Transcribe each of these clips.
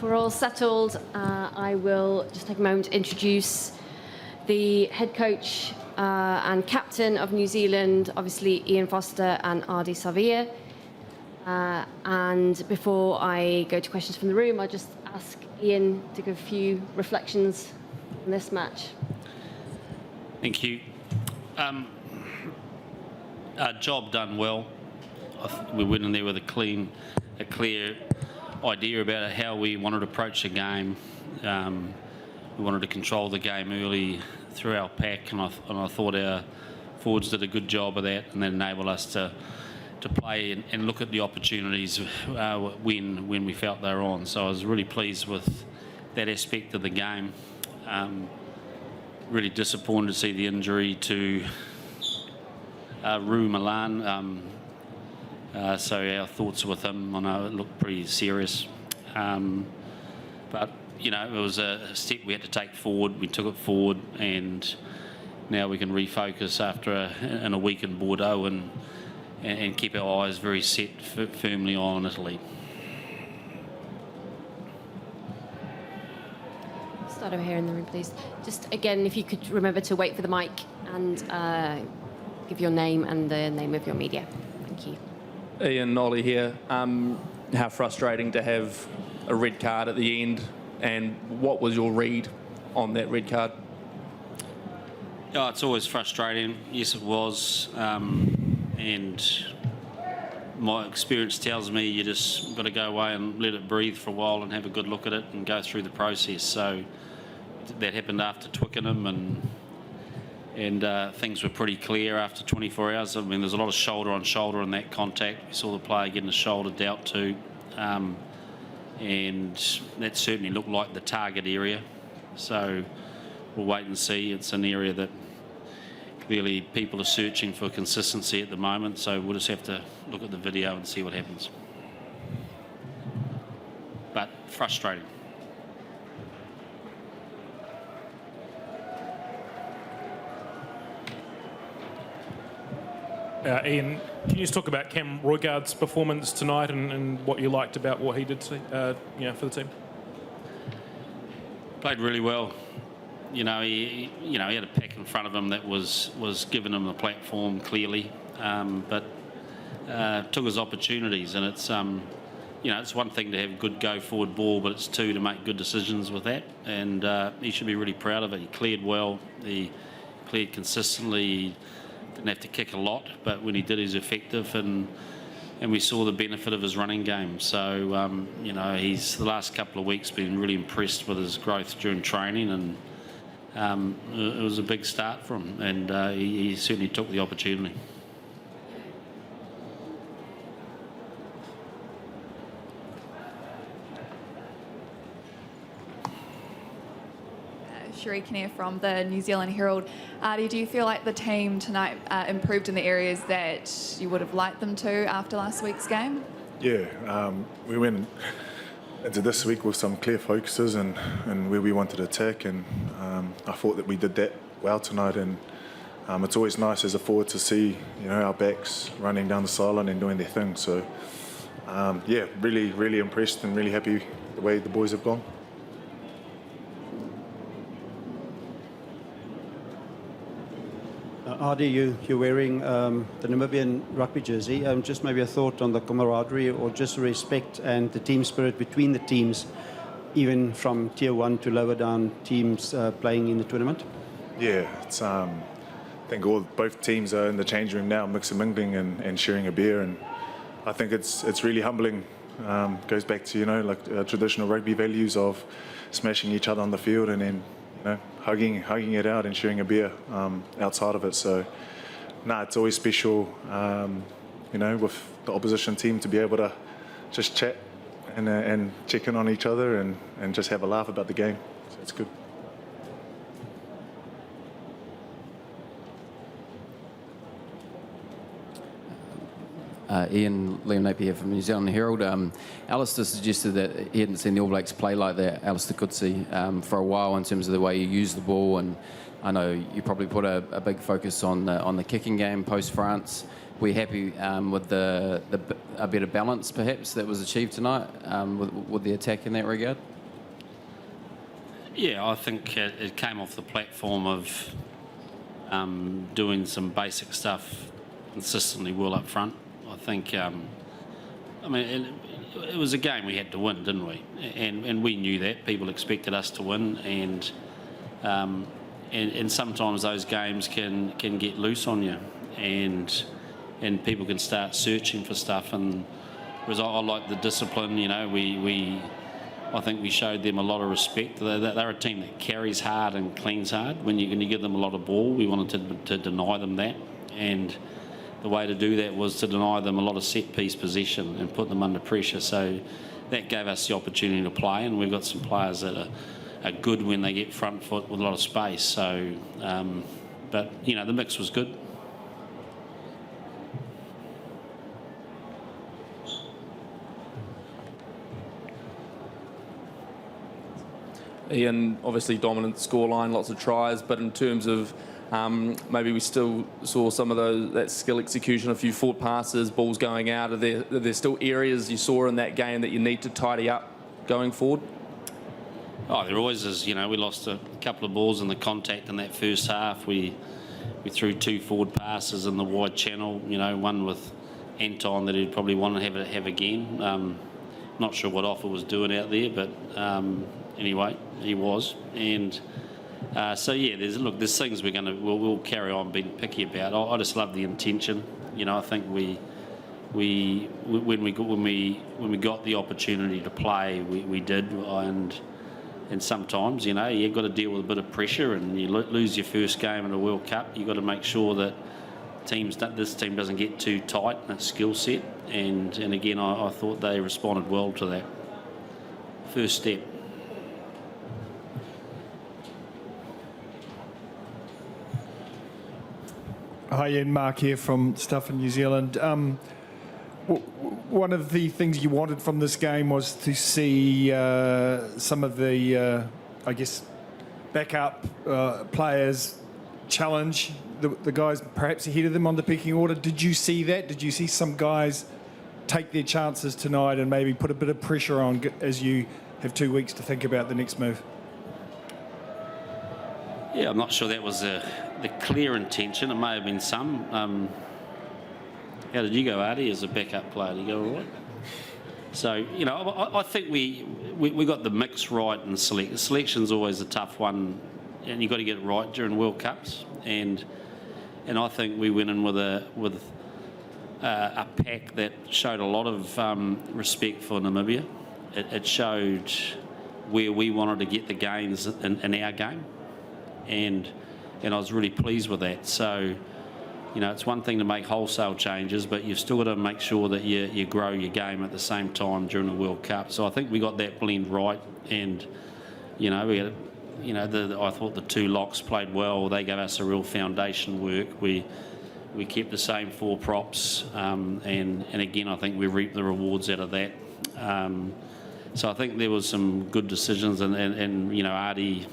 we're all settled, I will just take a moment to introduce the head coach and captain of New Zealand, obviously Ian Foster and Ardie Savea. And before I go to questions from the room, I'll just ask Ian to give a few reflections on this match. Thank you. Job done well. We went in there with a clear idea about how we wanted to approach the game. We wanted to control the game early through our pack, and I thought our forwards did a good job of that, and that enabled us to play and look at the opportunities when we felt they were on. So I was really pleased with that aspect of the game. Really disappointed to see the injury to Rue Milan. So our thoughts are with him. I know it looked pretty serious. But, you know, it was a step we had to take forward. We took it forward, and now we can refocus after in a week in Bordeaux and keep our eyes very set firmly on Italy. Start over here in the room, please. Just again, if you could remember to wait for the mic and give your name and the name of your media. Thank you. Ian, Ollie here. How frustrating to have a red card at the end, and what was your read on that red card? Oh, it's always frustrating. Yes, it was. And my experience tells me you just got to go away and let it breathe for a while and have a good look at it and go through the process. So that happened after Twickenham, and things were pretty clear after 24 hours. I mean, there's a lot of shoulder on shoulder in that contact. We saw the player getting his shoulder dealt to, and that certainly looked like the target area. So we'll wait and see. It's an area that clearly people are searching for consistency at the moment, so we'll just have to look at the video and see what happens. But frustrating. Ian, can you just talk about Cam Roygaard's performance tonight and what you liked about what he did for the team? Played really well. You know, he had a pack in front of him that was giving him the platform clearly, but took his opportunities. And it's it's one thing to have good go forward ball, but it's two to make good decisions with that. And he should be really proud of it. He cleared well. He cleared consistently. He didn't have to kick a lot, but when he did, he was effective. And we saw the benefit of his running game. So he's the last couple of weeks been really impressed with his growth during training, and it was a big start for him, and he certainly took the opportunity. Sheree Kinnear from the New Zealand Herald. Ardie, do you feel like the team tonight improved in the areas that you would have liked them to after last week's game? Yeah, we went into this week with some clear focuses and where we wanted to attack, and I thought that we did that well tonight. And it's always nice as a forward to see our backs running down the sideline and doing their thing. So yeah, really impressed and really happy the way the boys have gone. Ardie, you're wearing the Namibian rugby jersey. Just maybe a thought on the camaraderie or just respect and the team spirit between the teams, even from tier 1 to lower down teams playing in the tournament? Yeah, it's I think both teams are in the change room now, mixing, mingling and sharing a beer, and I think it's really humbling. Goes back to traditional rugby values of smashing each other on the field and then hugging it out and sharing a beer outside of it. So, it's always special, with the opposition team to be able to just chat and check in on each other and just have a laugh about the game. So it's good. Ian, Liam Napier from New Zealand Herald. Alistair suggested that he hadn't seen the All Blacks play like that, Alistair Coetzee, for a while in terms of the way you use the ball, and I know you probably put a big focus on the kicking game post-France. were you happy with a better balance, perhaps, that was achieved tonight with the attack in that regard? Yeah, I think it came off the platform of doing some basic stuff consistently well up front. I think, I mean, it was a game we had to win, didn't we? And we knew that. People expected us to win, and sometimes those games can get loose on you, and people can start searching for stuff. And whereas I like the discipline, you know, I think we showed them a lot of respect. They're a team that carries hard and cleans hard. When you give them a lot of ball, we wanted to deny them that, and the way to do that was to deny them a lot of set-piece possession and put them under pressure. So that gave us the opportunity to play, and we've got some players that are good when they get front foot with a lot of space. So, but, you know, the mix was good. Ian, obviously dominant scoreline, lots of tries, but in terms of maybe we still saw some of that skill execution, a few forward passes, balls going out. Are there still areas you saw in that game that you need to tidy up going forward? Oh, there always is. You know, we lost a couple of balls in the contact in that first half. We threw 2 forward passes in the wide channel. You know, one with Anton that he'd probably want to have again. Not sure what Offa was doing out there, but anyway, he was. And so yeah, there's things we'll carry on being picky about. I just love the intention. You know, I think when we got the opportunity to play, we did. And sometimes, you know, you've got to deal with a bit of pressure, and you lose your first game in a World Cup. You've got to make sure that this team doesn't get too tight in its skill set. And again, I thought they responded well to that first step. Hi, Ian. Mark here from Stuff in New Zealand. One of the things you wanted from this game was to see some of the, I guess, backup players challenge the guys perhaps ahead of them on the pecking order. Did you see that? Did you see some guys take their chances tonight and maybe put a bit of pressure on as you have 2 weeks to think about the next move? Yeah, I'm not sure that was the clear intention. It may have been some. How did you go, Ardie, as a backup player? Did you go all right? So, you know, I think we got the mix right in selection's always a tough one, and you've got to get it right during World Cups. And I think we went in with a pack that showed a lot of respect for Namibia. It showed where we wanted to get the gains in our game, and I was really pleased with that. So, you know, it's one thing to make wholesale changes, but you've still got to make sure that you grow your game at the same time during the World Cup. So I think we got that blend right, and you know, we had, you know, I thought the 2 locks played well. They gave us a real foundation work. We kept the same 4 props, and again, I think we reaped the rewards out of that. So I think there was some good decisions, and you know, Ardie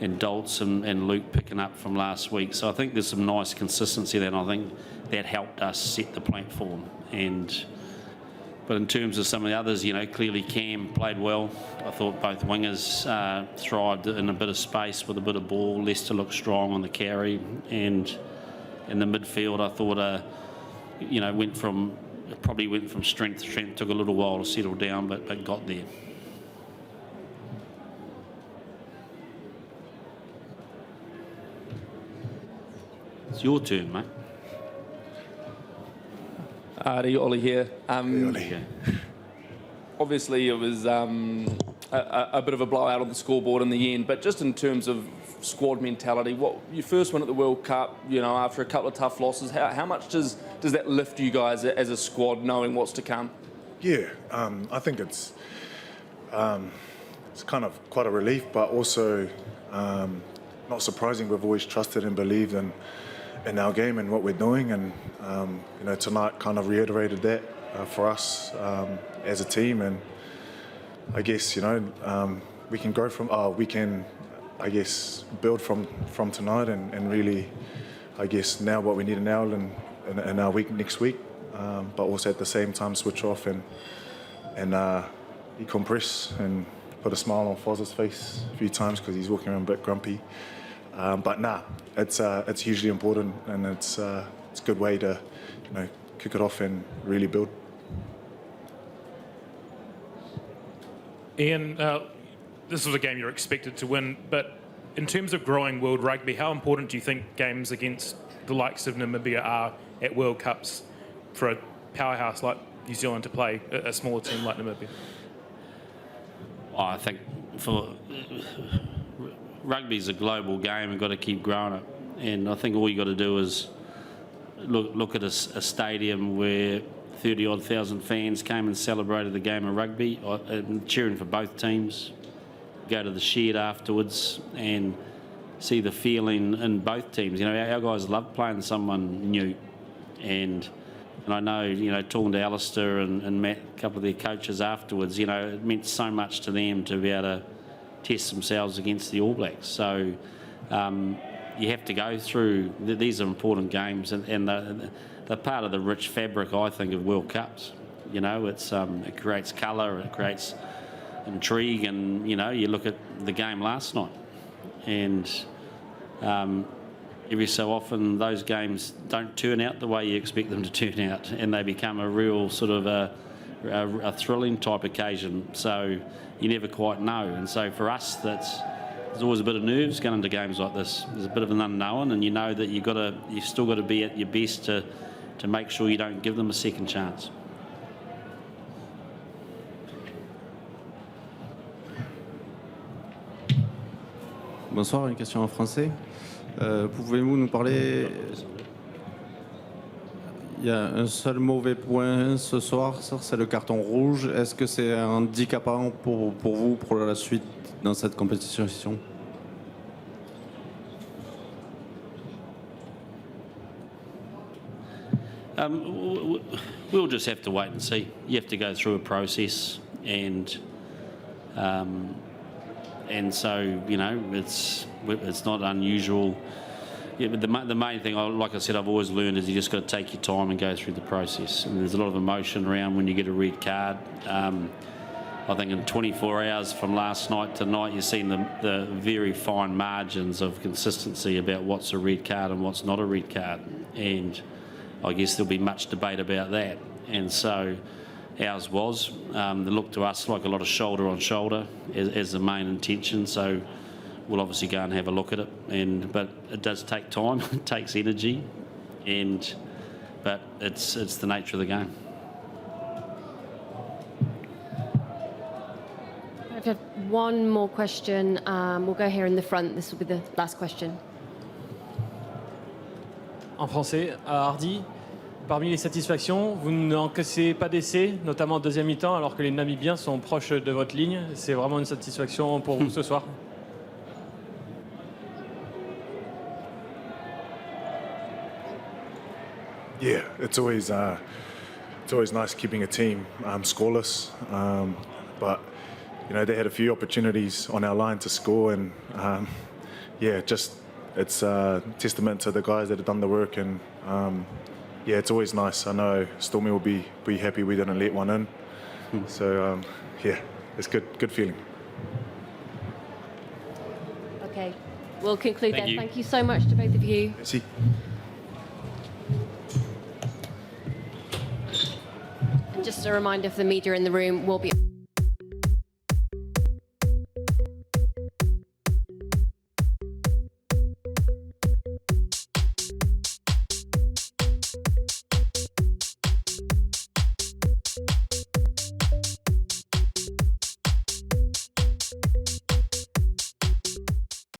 and Doltz and Luke picking up from last week. So I think there's some nice consistency there, and I think that helped us set the platform. But in terms of some of the others, you know, clearly Cam played well. I thought both wingers thrived in a bit of space with a bit of ball. Lester looked strong on the carry, and in the midfield, I thought, you know, went from strength to strength. Took a little while to settle down, but got there. It's your turn, mate. Ardie, Ollie here. Okay. Obviously, it was a bit of a blowout on the scoreboard in the end, but just in terms of squad mentality, what you first win at the World Cup, you know, after a couple of tough losses, how much does that lift you guys as a squad, knowing what's to come? Yeah, I think it's kind of quite a relief, but also not surprising. We've always trusted and believed in our game and what we're doing, and you know, tonight kind of reiterated that for us as a team. And I guess, you know, we can grow from, we can, I guess, build from tonight, and really, I guess, now what we need now, and in our week next week, but also at the same time switch off and decompress and put a smile on Foz's face a few times because he's walking around a bit grumpy. But it's hugely important, and it's a good way to kick it off and really build. Ian, this was a game you're expected to win, but in terms of growing world rugby, how important do you think games against the likes of Namibia are at World Cups for a powerhouse like New Zealand to play a smaller team like Namibia? I think rugby's a global game. We've got to keep growing it, and I think all you got to do is look at a stadium where 30-odd thousand fans came and celebrated the game of rugby, cheering for both teams. Go to the shed afterwards and see the feeling in both teams. Our guys love playing someone new, and I know, talking to Alistair and Matt, a couple of their coaches afterwards, it meant so much to them to be able to test themselves against the All Blacks. So you have to go through, these are important games, and they're part of the rich fabric, I think, of World Cups. It creates colour, it creates intrigue, and, you look at the game last night, and every so often those games don't turn out the way you expect them to turn out, and they become a real sort of a thrilling type occasion. So you never quite know, and so for us, there's always a bit of nerves going into games like this. There's a bit of an unknown, and you know that you've still got to be at your best to make sure you don't give them a second chance. Bonsoir, une question en français. Pouvez-vous nous parler... Il y a un seul mauvais point ce soir, c'est le carton rouge. Est-ce que c'est handicapant pour vous pour la suite dans cette compétition? We'll just have to wait and see. You have to go through a process, and so it's not unusual. Yeah, but the main thing, like I said, I've always learned is you just got to take your time and go through the process. And there's a lot of emotion around when you get a red card. I think in 24 hours from last night to tonight, you've seen the very fine margins of consistency about what's a red card and what's not a red card. And I guess there'll be much debate about that. And so ours was. They looked to us like a lot of shoulder on shoulder as the main intention. So we'll obviously go and have a look at it. But it does take time. It takes energy. But it's the nature of the game. I've had one more question. We'll go here in the front. This will be the last question. En français, à Ardie, parmi les satisfactions, vous n'encaissez pas d'essais, notamment en deuxième mi-temps, alors que les Namibiens sont proches de votre ligne. C'est vraiment une satisfaction pour vous ce soir? Yeah, it's always nice keeping a team scoreless, but they had a few opportunities on our line to score, and it's a testament to the guys that have done the work, and it's always nice. I know Stormy will be happy we didn't let one in, so it's good feeling. Okay, we'll conclude Thank there. you. Thank you so much to both of you. Merci. And just a reminder for the media in the room, we'll be